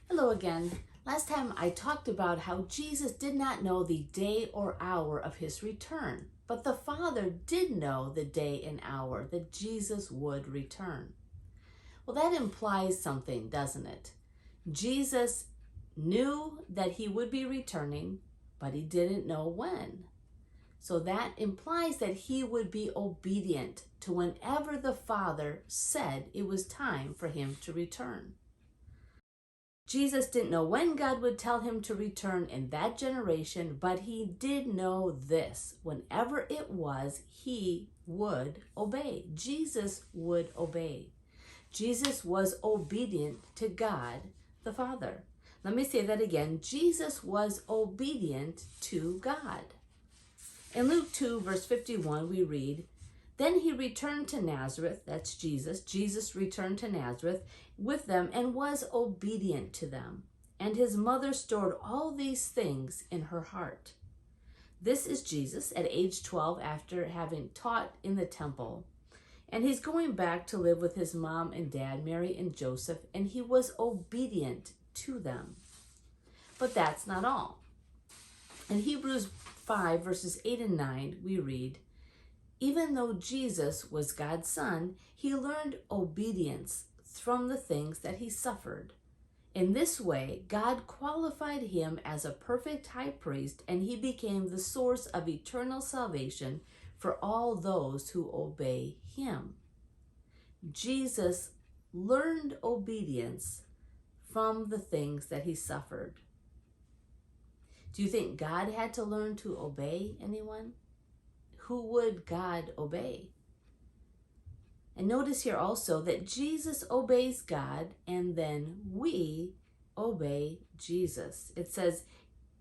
Hello again. Last time I talked about how Jesus did not know the day or hour of his return, but the Father did know the day and hour that Jesus would return. Well, that implies something, doesn't it? Jesus knew that he would be returning, but he didn't know when. So that implies that he would be obedient to whenever the Father said it was time for him to return. Jesus didn't know when God would tell him to return in that generation, but he did know this. Whenever it was, he would obey. Jesus would obey. Jesus was obedient to God the Father. Let me say that again. Jesus was obedient to God. In Luke 2, verse 51, we read, "Then he returned to Nazareth," that's Jesus. Jesus returned to Nazareth with them and was obedient to them. And his mother stored all these things in her heart. This is Jesus at age 12 after having taught in the temple. And he's going back to live with his mom and dad, Mary and Joseph, and he was obedient to them. But that's not all. In Hebrews 5, verses 8 and 9, we read, "Even though Jesus was God's son, he learned obedience from the things that he suffered. In this way, God qualified him as a perfect high priest, and he became the source of eternal salvation for all those who obey him." Jesus learned obedience from the things that he suffered. Do you think God had to learn to obey anyone? Who would God obey? And notice here also that Jesus obeys God and then we obey Jesus. It says,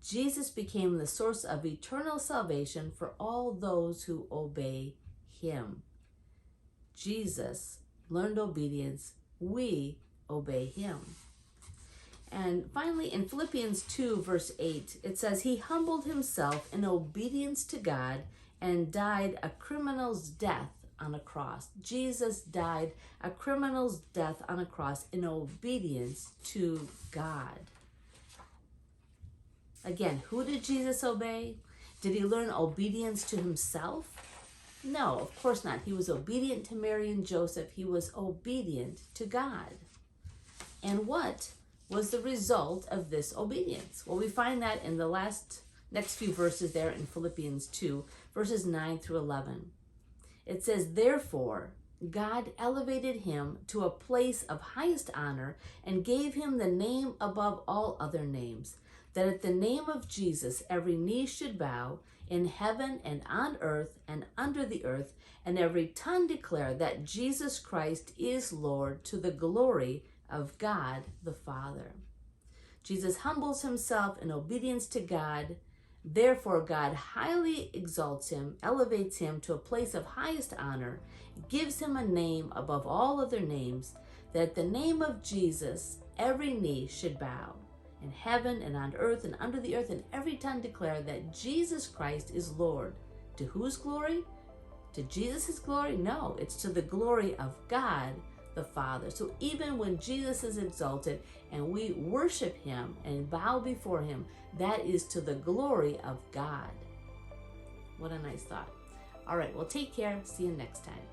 Jesus became the source of eternal salvation for all those who obey him. Jesus learned obedience. We obey him. And finally, in Philippians 2, verse 8, it says, "He humbled himself in obedience to God and died a criminal's death on a cross." Jesus died a criminal's death on a cross in obedience to God. Again, who did Jesus obey? Did he learn obedience to himself? No, of course not. He was obedient to Mary and Joseph. He was obedient to God. And what was the result of this obedience? Well, we find that in the next few verses there in Philippians 2, verses 9 through 11. It says, "Therefore, God elevated him to a place of highest honor and gave him the name above all other names, that at the name of Jesus every knee should bow in heaven and on earth and under the earth, and every tongue declare that Jesus Christ is Lord, to the glory of God the Father." Jesus humbles himself in obedience to God. Therefore, God highly exalts him, elevates him to a place of highest honor, gives him a name above all other names, that at the name of Jesus every knee should bow in heaven and on earth and under the earth, and every tongue declare that Jesus Christ is Lord. To whose glory? To Jesus' glory? No, it's to the glory of God the Father. So even when Jesus is exalted and we worship him and bow before him, that is to the glory of God. What a nice thought. All right, well, take care. See you next time.